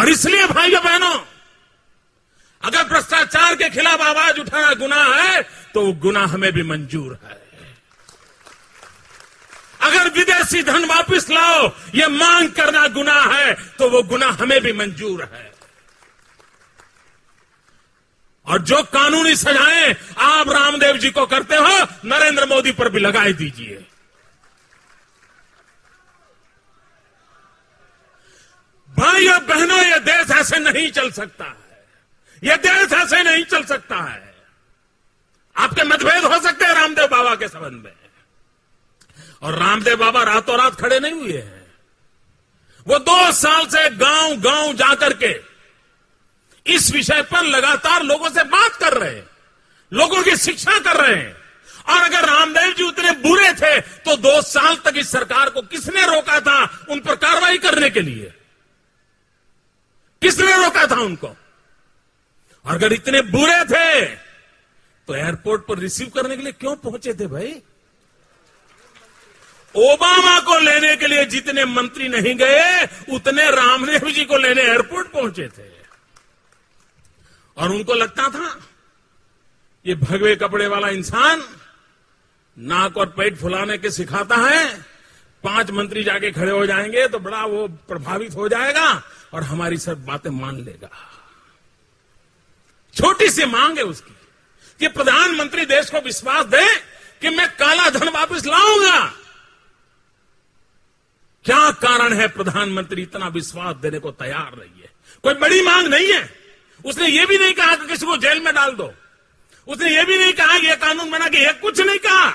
और इसलिए भाइयों बहनों, अगर भ्रष्टाचार के खिलाफ आवाज उठाना गुनाह है तो वो गुनाह हमें भी मंजूर है। अगर विदेशी धन वापस लाओ ये मांग करना गुनाह है तो वो गुनाह हमें भी मंजूर है। और जो कानूनी सजाएं आप रामदेव जी को करते हो, नरेंद्र मोदी पर भी लगाए दीजिए। भाइयों बहनों, ये देश ऐसे नहीं चल सकता है। ये देश ऐसे नहीं चल सकता है। आपके मतभेद हो सकते हैं रामदेव बाबा के संबंध में, और रामदेव बाबा रातों रात खड़े नहीं हुए हैं। वो 2 साल से गांव गांव जाकर के इस विषय पर लगातार लोगों से बात कर रहे हैं, लोगों की शिक्षा कर रहे हैं। और अगर रामदेव जी उतने बुरे थे तो 2 साल तक इस सरकार को किसने रोका था उन पर कार्रवाई करने के लिए? किसने रोका था उनको? और अगर इतने बुरे थे तो एयरपोर्ट पर रिसीव करने के लिए क्यों पहुंचे थे भाई? ओबामा को लेने के लिए जितने मंत्री नहीं गए उतने रामदेव जी को लेने एयरपोर्ट पहुंचे थे। और उनको लगता था ये भगवे कपड़े वाला इंसान नाक और पेट फुलाने के सिखाता है, 5 मंत्री जाके खड़े हो जाएंगे तो बड़ा वो प्रभावित हो जाएगा और हमारी सब बातें मान लेगा। छोटी सी मांग है उसकी कि प्रधानमंत्री देश को विश्वास दे कि मैं काला धन वापस लाऊंगा। क्या कारण है प्रधानमंत्री इतना विश्वास देने को तैयार नहीं है? कोई बड़ी मांग नहीं है। उसने ये भी नहीं कहा कि किसी को जेल में डाल दो, उसने ये भी नहीं कहा कि यह कानून बना के, यह कुछ नहीं कहा।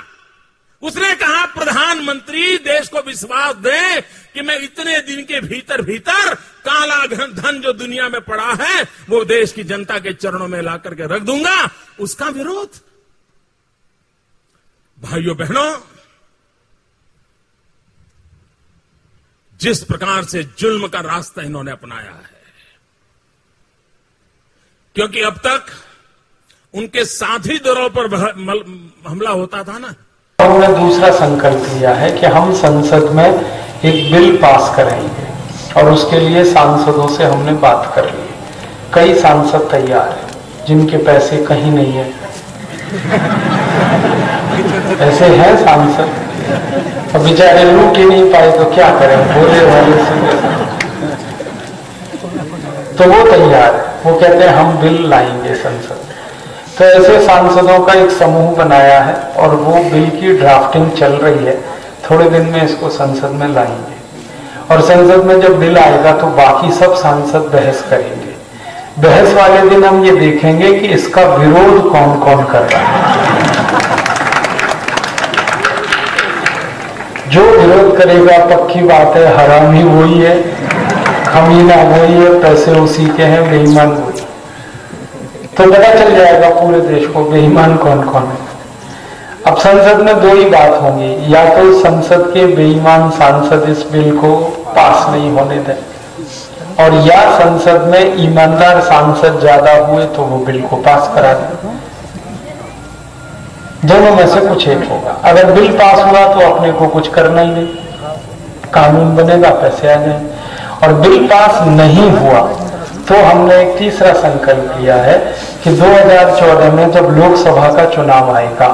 उसने कहा प्रधानमंत्री देश को विश्वास दे कि मैं इतने दिन के भीतर भीतर काला धन जो दुनिया में पड़ा है वो देश की जनता के चरणों में ला करके रख दूंगा। उसका विरोध। भाइयों बहनों, जिस प्रकार से जुल्म का रास्ता इन्होंने अपनाया है, क्योंकि अब तक उनके साथी दलों पर हमला होता था ना। हमने दूसरा संकल्प लिया है कि हम संसद में एक बिल पास करेंगे और उसके लिए सांसदों से हमने बात कर ली। कई सांसद तैयार हैं जिनके पैसे कहीं नहीं है। ऐसे हैं सांसद, अब बेचारे लूट ही नहीं पाए तो क्या करें, बोले वाले से। तो वो तैयार है, वो कहते हैं हम बिल लाएंगे संसद। तो ऐसे सांसदों का एक समूह बनाया है और वो बिल की ड्राफ्टिंग चल रही है। थोड़े दिन में इसको संसद में लाएंगे और संसद में जब बिल आएगा तो बाकी सब सांसद बहस करेंगे। बहस वाले दिन हम ये देखेंगे कि इसका विरोध कौन कौन कर रहा है। जो विरोध करेगा पक्की बात है हरामी वही है, खमीना वही है, पैसे उसी के हैं, बेईमान वही। तो पता चल जाएगा पूरे देश को बेईमान कौन कौन है। अब संसद में 2 ही बात होंगी, या तो संसद के बेईमान सांसद इस बिल को पास नहीं होने दें, और या संसद में ईमानदार सांसद ज्यादा हुए तो वो बिल को पास करा दें। दोनों में से कुछ एक होगा। अगर बिल पास हुआ तो अपने को कुछ करना ही नहीं, कानून बनेगा, पैसे आ जाएंगे। और बिल पास नहीं हुआ तो हमने एक तीसरा संकल्प लिया है कि 2014 में जब लोकसभा का चुनाव आएगा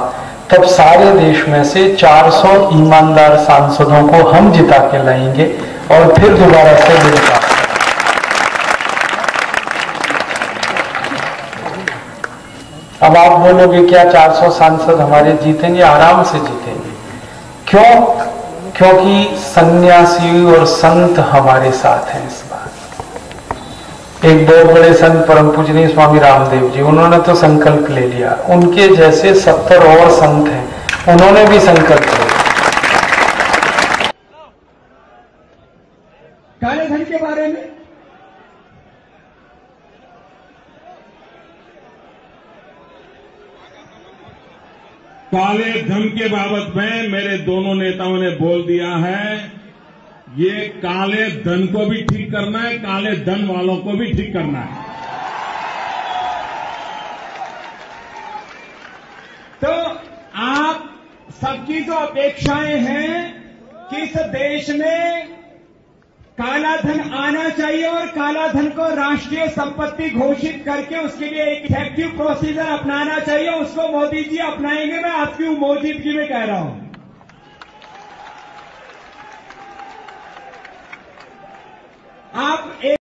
तब सारे देश में से 400 ईमानदार सांसदों को हम जिता के लाएंगे और फिर दोबारा से बिल पास। अब आप बोलोगे क्या 400 सांसद हमारे जीतेंगे? आराम से जीतेंगे। क्यों? क्योंकि सन्यासी और संत हमारे साथ हैं इस बार। एक बहुत बड़े संत परम पूजनीय स्वामी रामदेव जी, उन्होंने तो संकल्प ले लिया। उनके जैसे 70 और संत हैं, उन्होंने भी संकल्प लिया। काले धन के बारे में काले धन के बाबत में मेरे दोनों नेताओं ने बोल दिया है, ये काले धन को भी ठीक करना है, काले धन वालों को भी ठीक करना है। तो आप सबकी जो अपेक्षाएं हैं कि इस देश में काला धन आना चाहिए और काला धन को राष्ट्रीय संपत्ति घोषित करके उसके लिए एक इफेक्टिव प्रोसीजर अपनाना चाहिए। उसको मोदी जी अपनाएंगे, मैं आपकी मौजूदगी में कह रहा हूं। आप एक